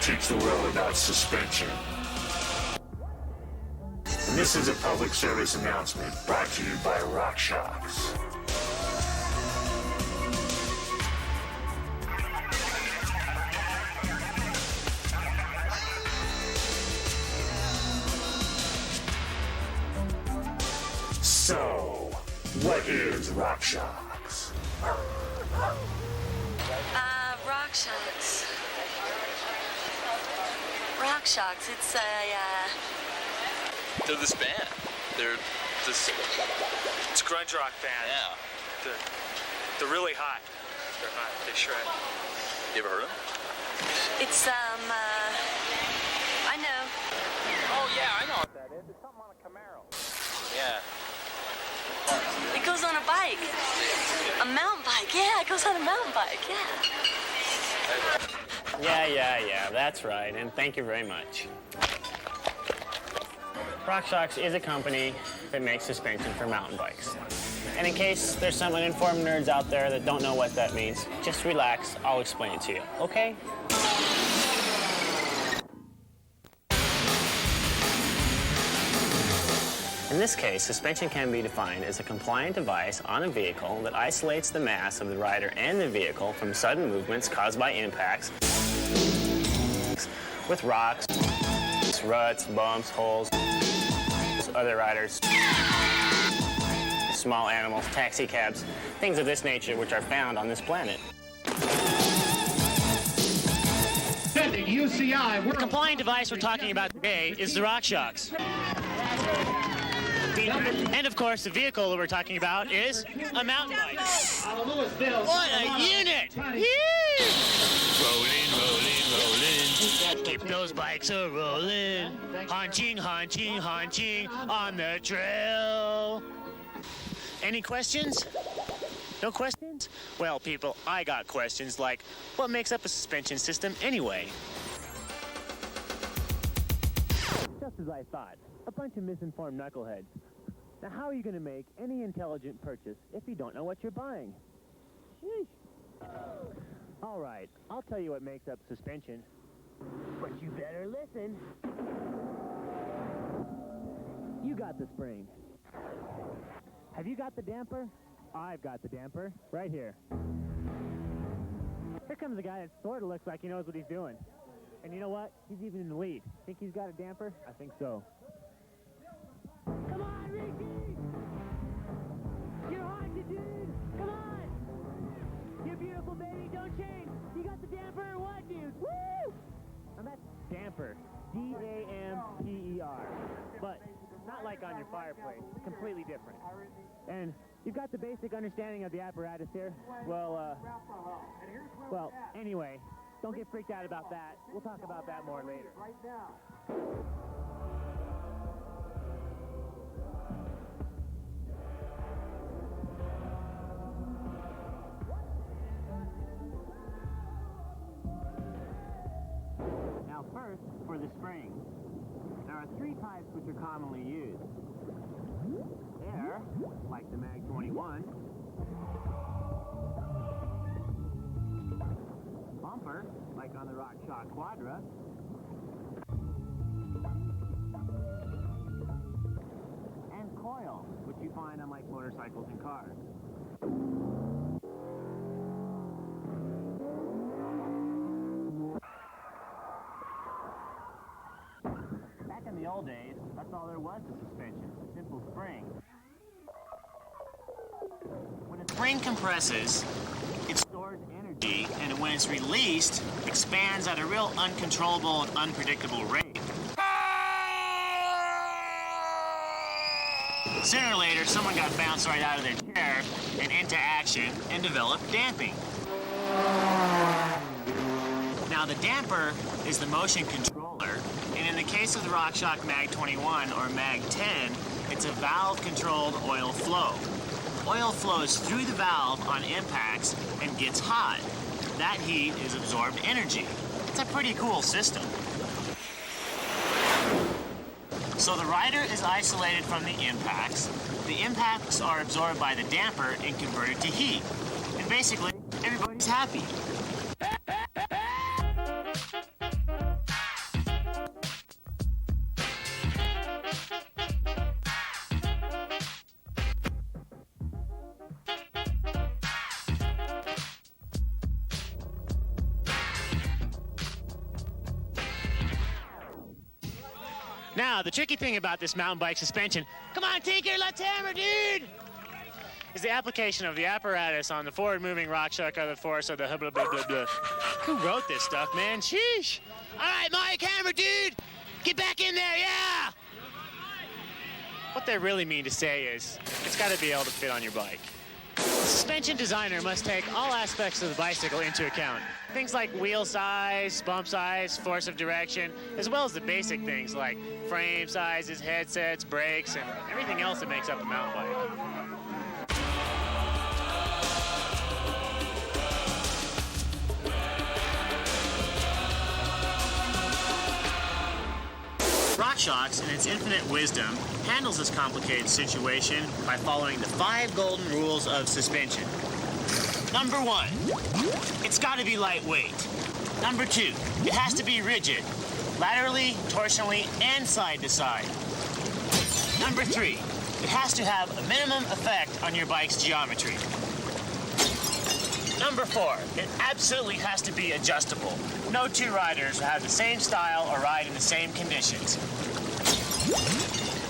teach the world about suspension. And this is a public service announcement brought to you by RockShox. So, what is RockShox? RockShox. RockShox, it's They're this band. They're this... It's a grunge rock band. Yeah. They're really hot. They're hot. They shred. You ever heard of them? it's, I know. Oh, yeah, I know what that is. It's something on a Camaro. Yeah. It goes on a bike. A mountain bike. Yeah, it goes on a mountain bike. Yeah. Yeah, that's right, and thank you very much. RockShox is a company that makes suspension for mountain bikes. And in case there's some uninformed nerds out there that don't know what that means, just relax, I'll explain it to you, okay? In this case, suspension can be defined as a compliant device on a vehicle that isolates the mass of the rider and the vehicle from sudden movements caused by impacts with rocks, ruts, bumps, holes, other riders, small animals, taxi cabs, things of this nature which are found on this planet. Sending UCI. The compliant device we're talking about today is the RockShox. And of course, the vehicle that we're talking about is a mountain bike. What a unit! Rolling, rolling, rolling. Keep those bikes a rolling. Haunching, haunching, haunching on the trail. Any questions? No questions? Well, people, I got questions like, what makes up a suspension system anyway? Just as I thought, a bunch of misinformed knuckleheads. Now, how are you going to make any intelligent purchase if you don't know what you're buying? Sheesh. All right, I'll tell you what makes up suspension, but you better listen. You got the spring. Have you got the damper? I've got the damper, right here. Here comes a guy that sort of looks like he knows what he's doing. And you know what? He's even in the lead. Think he's got a damper? I think so. Come on, Ricky! You're haunted, dude! Come on! You beautiful baby, don't change! You got the damper or what, dude? Woo! And that's damper. D-A-M-P-E-R. But not like on your fireplace. Completely different. And you've got the basic understanding of the apparatus here. Well, anyway, don't get freaked out about that. We'll talk about that more later. Right now. Now first, for the springs. There are three types which are commonly used. Air, like the Mag 21. Bumper, like on the RockShox Quadra. And coil, which you find on like motorcycles and cars. Back in the old days, that's all there was to suspension, a simple spring. When a spring compresses, it stores energy, and when it's released, expands at a real uncontrollable and unpredictable rate. Sooner or later, someone got bounced right out of their chair and into action and developed damping. Now, the damper is the motion controller, and in the case of the RockShox Mag 21 or Mag 10, it's a valve-controlled oil flow. Oil flows through the valve on impacts and gets hot. That heat is absorbed energy. It's a pretty cool system. So the rider is isolated from the impacts. The impacts are absorbed by the damper and converted to heat. And basically, everybody's happy. Now, the tricky thing about this mountain bike suspension, come on, Tinker, let's hammer, dude! Is the application of the apparatus on the forward-moving RockShox or the force of the blah, blah, blah, blah. Who wrote this stuff, man? Sheesh! All right, Mike, hammer, dude! Get back in there, yeah! What they really mean to say is, it's got to be able to fit on your bike. The suspension designer must take all aspects of the bicycle into account. Things like wheel size, bump size, force of direction, as well as the basic things like frame sizes, headsets, brakes, and everything else that makes up a mountain bike. RockShox, in its infinite wisdom, handles this complicated situation by following the 5 golden rules of suspension. Number 1, it's got to be lightweight. Number 2, it has to be rigid, laterally, torsionally, and side to side. Number 3, it has to have a minimum effect on your bike's geometry. Number 4, it absolutely has to be adjustable. No two riders will have the same style or ride in the same conditions.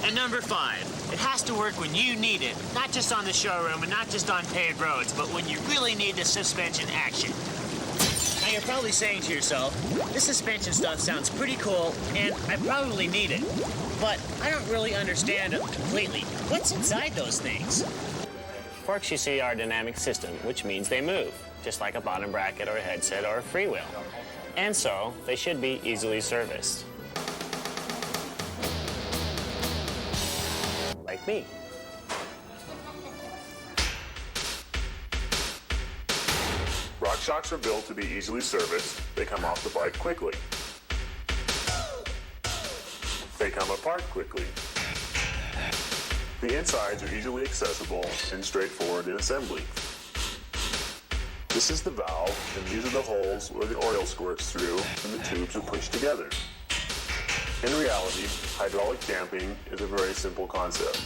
And number 5, it has to work when you need it, not just on the showroom and not just on paved roads, but when you really need the suspension action. Now you're probably saying to yourself, this suspension stuff sounds pretty cool and I probably need it, but I don't really understand it completely. What's inside those things? Forks, you see, are a dynamic system, which means they move, just like a bottom bracket or a headset or a freewheel. And so, they should be easily serviced. Like me. RockShox are built to be easily serviced. They come off the bike quickly. They come apart quickly. The insides are easily accessible and straightforward in assembly. This is the valve, and these are the holes where the oil squirts through and the tubes are pushed together. In reality, hydraulic damping is a very simple concept.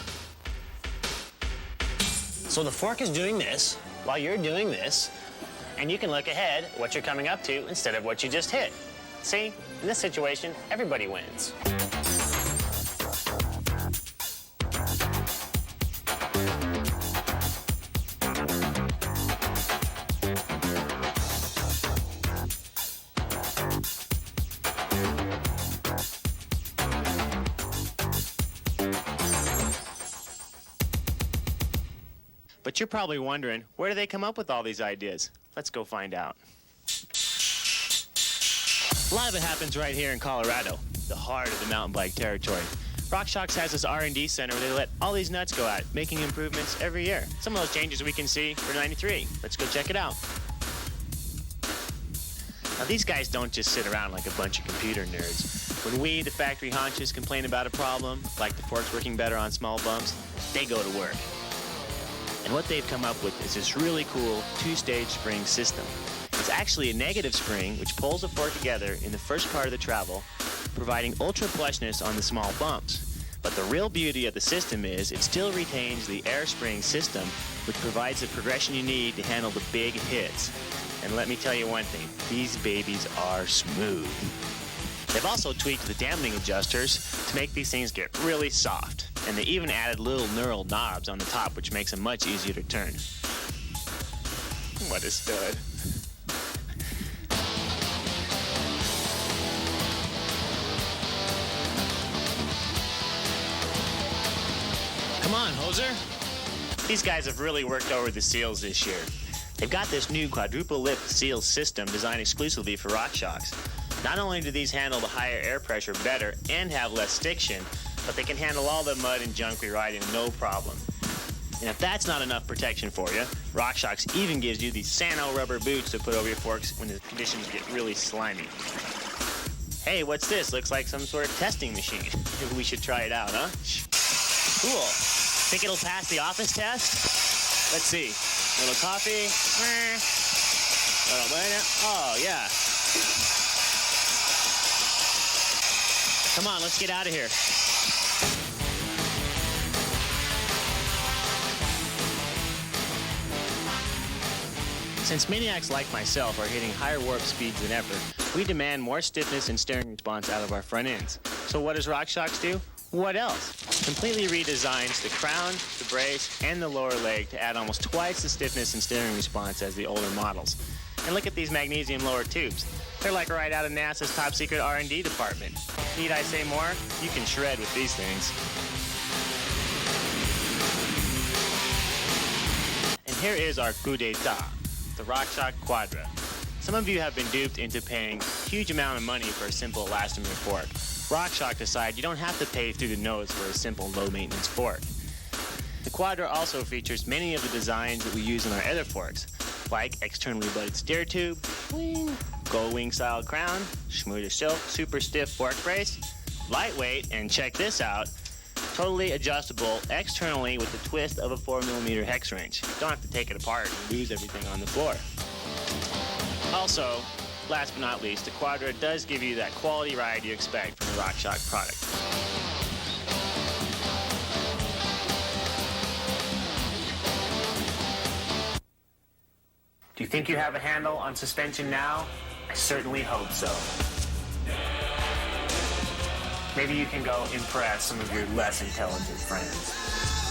So the fork is doing this while you're doing this, and you can look ahead at what you're coming up to instead of what you just hit. See, in this situation, everybody wins. But you're probably wondering, where do they come up with all these ideas? Let's go find out. A lot of it happens right here in Colorado, the heart of the mountain bike territory. RockShox has this R&D center where they let all these nuts go out, making improvements every year. Some of those changes we can see for 93. Let's go check it out. Now, these guys don't just sit around like a bunch of computer nerds. When we, the factory haunches, complain about a problem, like the forks working better on small bumps, they go to work. And what they've come up with is this really cool 2-stage spring system. It's actually a negative spring which pulls the fork together in the first part of the travel, providing ultra flushness on the small bumps. But the real beauty of the system is it still retains the air spring system, which provides the progression you need to handle the big hits. And let me tell you one thing, these babies are smooth. They've also tweaked the dampening adjusters to make these things get really soft. And they even added little knurled knobs on the top, which makes them much easier to turn. What a stud. Come on, Hoser. These guys have really worked over the seals this year. They've got this new quadruple lip seal system designed exclusively for RockShox. Not only do these handle the higher air pressure better and have less stiction, but they can handle all the mud and junk we ride in no problem. And if that's not enough protection for you, RockShox even gives you these Sano rubber boots to put over your forks when the conditions get really slimy. Hey, what's this? Looks like some sort of testing machine. Maybe we should try it out, huh? Cool. Think it'll pass the office test? Let's see. A little coffee. Oh, yeah. Come on, let's get out of here. Since maniacs like myself are hitting higher warp speeds than ever, we demand more stiffness and steering response out of our front ends. So what does RockShox do? What else? Completely redesigns the crown, the brace, and the lower leg to add almost twice the stiffness and steering response as the older models. And look at these magnesium lower tubes. They're like right out of NASA's top secret R&D department. Need I say more? You can shred with these things. And here is our coup d'etat, the RockShox Quadra. Some of you have been duped into paying a huge amount of money for a simple elastomer fork. RockShox decided you don't have to pay through the nose for a simple low-maintenance fork. The Quadra also features many of the designs that we use in our other forks, like externally butted steer tube, wing, gull wing style crown, Schmuder silk, super stiff fork brace, lightweight, and check this out, totally adjustable externally with the twist of a 4mm hex wrench. You don't have to take it apart and lose everything on the floor. Also, last but not least, the Quadra does give you that quality ride you expect from the RockShox product. Do you think you have a handle on suspension now? I certainly hope so. Maybe you can go impress some of your less intelligent friends.